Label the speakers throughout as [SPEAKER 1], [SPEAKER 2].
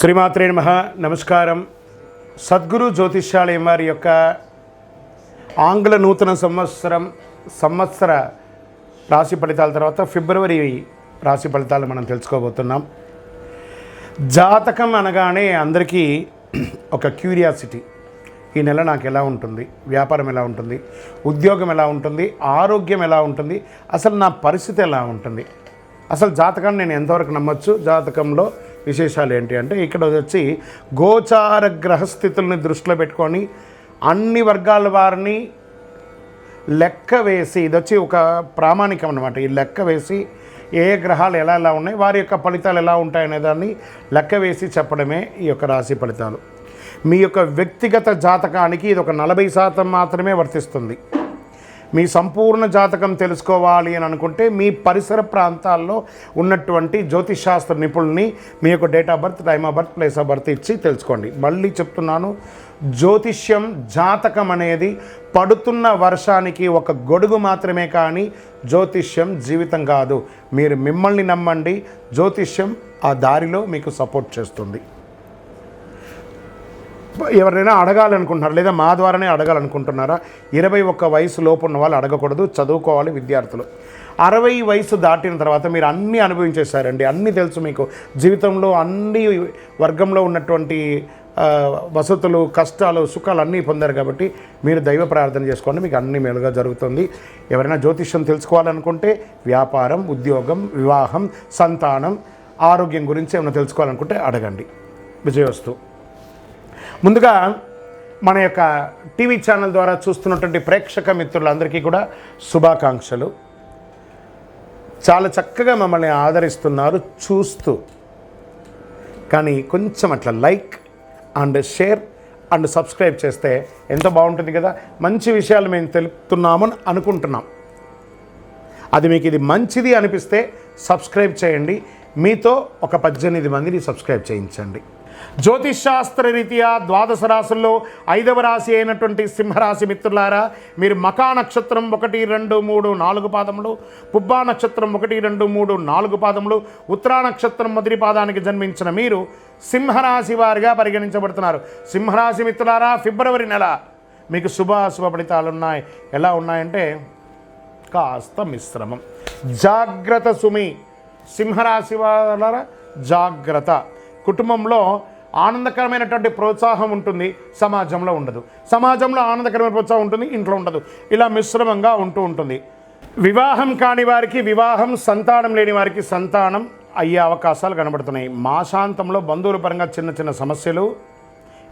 [SPEAKER 1] శ్రీమాత్రే నమః. నమస్కారం. సద్గురు జ్యోతిష్యాలయం వారి యొక్క ఆంగ్ల నూతన సంవత్సర రాశి ఫలితాల తర్వాత ఫిబ్రవరి రాశి ఫలితాలు మనం తెలుసుకోబోతున్నాం. జాతకం అనగానే అందరికీ ఒక క్యూరియాసిటీ, ఈ నెల నాకు ఎలా ఉంటుంది, వ్యాపారం ఎలా ఉంటుంది, ఉద్యోగం ఎలా ఉంటుంది, ఆరోగ్యం ఎలా ఉంటుంది, అసలు నా పరిస్థితి ఎలా ఉంటుంది, అసలు జాతకాన్ని నేను ఎంతవరకు నమ్మొచ్చు, జాతకంలో విశేషాలు ఏంటి అంటే ఇక్కడ వచ్చి గోచార గ్రహస్థితుల్ని దృష్టిలో పెట్టుకొని అన్ని వర్గాల వారిని లెక్క వేసి, ఇది వచ్చి ఒక ప్రామాణికం అన్నమాట. ఈ లెక్క వేసి ఏ గ్రహాలు ఎలా ఎలా ఉన్నాయి, వారి యొక్క ఫలితాలు ఎలా ఉంటాయనే దాన్ని లెక్క వేసి చెప్పడమే ఈ యొక్క రాశి ఫలితాలు. మీ యొక్క వ్యక్తిగత జాతకానికి ఇది ఒక 40% మాత్రమే వర్తిస్తుంది. మీ సంపూర్ణ జాతకం తెలుసుకోవాలి అని అనుకుంటే మీ పరిసర ప్రాంతాల్లో ఉన్నటువంటి జ్యోతిషాస్త్ర నిపుణుల్ని మీ యొక్క date of birth, time of birth, place of birth ఇచ్చి తెలుసుకోండి. మళ్ళీ చెప్తున్నాను, జ్యోతిష్యం, జాతకం అనేది పడుతున్న వర్షానికి ఒక గొడుగు మాత్రమే, కానీ జ్యోతిష్యం జీవితం కాదు. మీరు మిమ్మల్ని నమ్మండి, జ్యోతిష్యం ఆ దారిలో మీకు సపోర్ట్ చేస్తుంది. ఎవరైనా అడగాలనుకుంటున్నారా, లేదా మా ద్వారానే అడగాలనుకుంటున్నారా? 21 వయసు లోపు ఉన్న వాళ్ళు అడగకూడదు, చదువుకోవాలి విద్యార్థులు. 60 వయసు దాటిన తర్వాత మీరు అన్నీ అనుభవించేశారండి, అన్నీ తెలుసు మీకు. జీవితంలో అన్ని వర్గంలో ఉన్నటువంటి వసతులు, కష్టాలు, సుఖాలు అన్నీ పొందారు కాబట్టి మీరు దైవ ప్రార్థన చేసుకోండి, మీకు అన్ని మేలుగా జరుగుతుంది. ఎవరైనా జ్యోతిష్యం తెలుసుకోవాలనుకుంటే వ్యాపారం, ఉద్యోగం, వివాహం, సంతానం, ఆరోగ్యం గురించి ఏమైనా తెలుసుకోవాలనుకుంటే అడగండి. విజయవస్తు. ముందుగా మన యొక్క టీవీ ఛానల్ ద్వారా చూస్తున్నటువంటి ప్రేక్షక మిత్రులందరికీ కూడా శుభాకాంక్షలు. చాలా చక్కగా మమ్మల్ని ఆదరిస్తున్నారు చూస్తూ, కానీ కొంచెం అట్లా like and share and subscribe చేస్తే ఎంతో బాగుంటుంది కదా. మంచి విషయాలు మేము తెలుపుతున్నామని అనుకుంటున్నాం. అది మీకు ఇది మంచిది అనిపిస్తే సబ్స్క్రైబ్ చేయండి. మీతో ఒక 18 మందిని సబ్స్క్రైబ్ చేయించండి. జ్యోతిషాస్త్ర రీత్యా 12 రాశుల్లో 5వ రాశి అయినటువంటి సింహరాశి మిత్రులారా, మీరు మకా నక్షత్రం 1, 2, 3, 4 పాదములు, పుబ్బా నక్షత్రం 1, 2, 3, 4 పాదములు, ఉత్తరా నక్షత్రం మొదటి పాదానికి జన్మించిన మీరు సింహరాశి వారిగా పరిగణించబడుతున్నారు. సింహరాశి మిత్రులారా, ఫిబ్రవరి నెల మీకు శుభ ఫలితాలు ఉన్నాయి. ఎలా ఉన్నాయంటే కాస్త మిశ్రమం. జాగ్రత్త సుమి. సింహరాశి వార జాగ్రత్త. కుటుంబంలో ఆనందకరమైనటువంటి ప్రోత్సాహం ఉంటుంది, సమాజంలో ఉండదు. సమాజంలో ఆనందకరమైన ప్రోత్సాహం ఉంటుంది, ఇంట్లో ఉండదు. ఇలా మిశ్రమంగా ఉంటుంది. వివాహం కాని వారికి వివాహం, సంతానం లేని వారికి సంతానం అయ్యే అవకాశాలు కనబడుతున్నాయి. మాసాంతంలో బంధువుల పరంగా చిన్న చిన్న సమస్యలు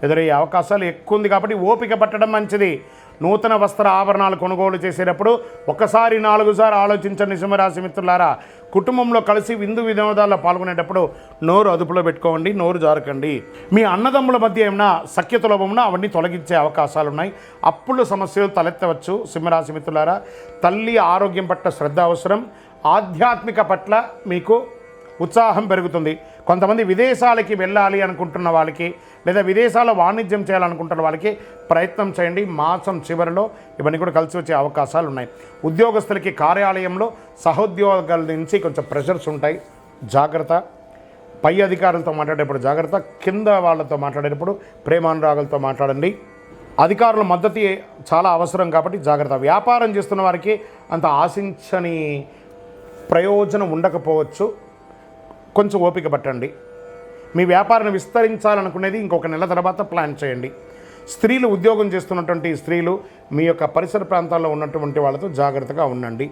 [SPEAKER 1] ఎదురయ్యే అవకాశాలు ఎక్కువ ఉంది కాబట్టి ఓపిక పట్టడం మంచిది. నూతన వస్త్ర ఆభరణాలు కొనుగోలు చేసేటప్పుడు ఒకసారి 4 సార్లు ఆలోచించండి సింహరాశి మిత్రులారా. కుటుంబంలో కలిసి విందు వినోదాల్లో పాల్గొనేటప్పుడు నోరు అదుపులో పెట్టుకోండి, నోరు జారకండి. మీ అన్నదమ్ముల మధ్య ఏమైనా సఖ్యత లోపమున్నా అవన్నీ తొలగించే అవకాశాలు ఉన్నాయి. అప్పుల సమస్యలు తలెత్తవచ్చు. సింహరాశి మిత్రులారా, తల్లి ఆరోగ్యం పట్ల శ్రద్ధ అవసరం. ఆధ్యాత్మిక పట్ల మీకు ఉత్సాహం పెరుగుతుంది. కొంతమంది విదేశాలకి వెళ్ళాలి అనుకుంటున్న వాళ్ళకి, లేదా విదేశాల్లో వాణిజ్యం చేయాలనుకుంటున్న వాళ్ళకి ప్రయత్నం చేయండి. మాసం చివరిలో ఇవన్నీ కూడా కలిసి వచ్చే అవకాశాలు ఉన్నాయి. ఉద్యోగస్తులకి కార్యాలయంలో సహోద్యోగాల నుంచి కొంచెం ప్రెషర్స్ ఉంటాయి, జాగ్రత్త. పై అధికారులతో మాట్లాడేటప్పుడు జాగ్రత్త. కింద వాళ్ళతో మాట్లాడేటప్పుడు ప్రేమానురాగాలతో మాట్లాడండి. అధికారుల మద్దతు చాలా అవసరం కాబట్టి జాగ్రత్త. వ్యాపారం చేస్తున్న వారికి అంత ఆశించని ప్రయోజనం ఉండకపోవచ్చు, కొంచెం ఓపిక పట్టండి. మీ వ్యాపారాన్ని విస్తరించాలనుకునేది ఇంకొక నెల తర్వాత ప్లాన్ చేయండి. స్త్రీలు, ఉద్యోగం చేస్తున్నటువంటి స్త్రీలు మీ యొక్క పరిసర ప్రాంతాల్లో ఉన్నటువంటి వాళ్ళతో జాగ్రత్తగా ఉండండి.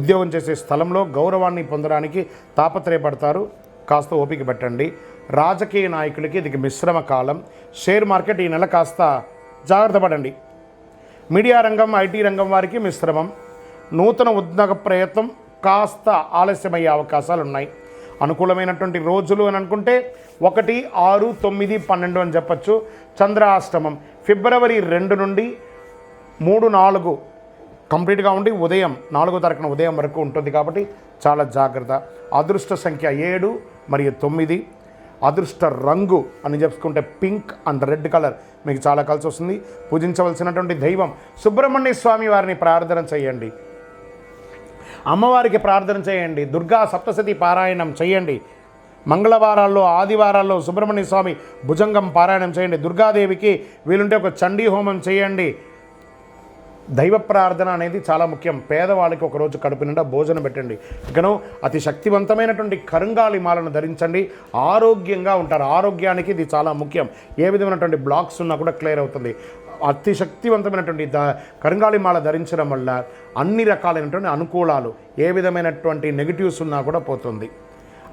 [SPEAKER 1] ఉద్యోగం చేసే స్థలంలో గౌరవాన్ని పొందడానికి తాపత్రయపడతారు, కాస్త ఓపిక పెట్టండి. రాజకీయ నాయకులకి ఇది మిశ్రమ కాలం. షేర్ మార్కెట్ ఈ నెల కాస్త జాగ్రత్త పడండి. మీడియా రంగం, ఐటీ రంగం వారికి మిశ్రమం. నూతన ఉద్యోగ ప్రయత్నం కాస్త ఆలస్యమయ్యే అవకాశాలు ఉన్నాయి. అనుకూలమైనటువంటి రోజులు అని అనుకుంటే 1, 6, 9, 12 అని చెప్పచ్చు. చంద్రాష్టమం ఫిబ్రవరి 2 నుండి 3, 4 కంప్లీట్గా ఉండి ఉదయం 4వ తారీఖున ఉదయం వరకు ఉంటుంది కాబట్టి చాలా జాగ్రత్త. అదృష్ట సంఖ్య 7 మరియు 9. అదృష్ట రంగు అని చెప్పుకుంటే పింక్ అండ్ రెడ్ కలర్ మీకు చాలా కలిసి వస్తుంది. పూజించవలసినటువంటి దైవం సుబ్రహ్మణ్య స్వామి వారిని ప్రార్థన చేయండి. అమ్మవారికి ప్రార్థన చేయండి. దుర్గా సప్తశతి పారాయణం చేయండి. మంగళవారాల్లో ఆదివారాల్లో సుబ్రహ్మణ్య స్వామి భుజంగం పారాయణం చేయండి. దుర్గాదేవికి వీలుంటే ఒక చండీ హోమం చేయండి. దైవ ప్రార్థన అనేది చాలా ముఖ్యం. పేదవాళ్ళకి ఒకరోజు కడుపు నిండా భోజనం పెట్టండి. ఇకను అతి శక్తివంతమైనటువంటి కరుంగాలి మాలను ధరించండి. ఆరోగ్యంగా ఉంటారు. ఆరోగ్యానికి ఇది చాలా ముఖ్యం. ఏ విధమైనటువంటి బ్లాక్స్ ఉన్నా కూడా క్లియర్ అవుతుంది. అతి శక్తివంతమైనటువంటి కరుంగాలి మాల ధరించడం వల్ల అన్ని రకాలైనటువంటి అనుకూలాలు, ఏ విధమైనటువంటి నెగిటివ్స్ ఉన్నా కూడా పోతుంది.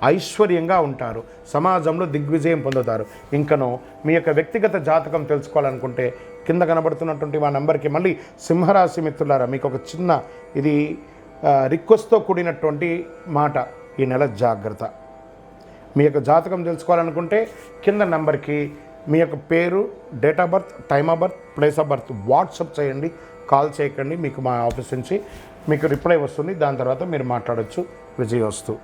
[SPEAKER 1] ఐశ్వర్యంగా ఉంటారు. సమాజంలో దిగ్విజయం పొందుతారు. ఇంకనో మీ యొక్క వ్యక్తిగత జాతకం తెలుసుకోవాలనుకుంటే కింద కనబడుతున్నటువంటి మా నెంబర్కి, మళ్ళీ సింహరాశి మిత్రులారా మీకు ఒక చిన్న ఇది రిక్వెస్ట్తో కూడినటువంటి మాట, ఈ నెల జాగ్రత్త. మీ యొక్క జాతకం తెలుసుకోవాలనుకుంటే కింద నెంబర్కి మీ యొక్క పేరు, date of birth, time of birth, place of birth WhatsApp చేయండి. కాల్ చేయకండి. మీకు మా ఆఫీస్ నుంచి మీకు రిప్లై వస్తుంది. దాని తర్వాత మీరు మాట్లాడవచ్చు. విజయోస్తు.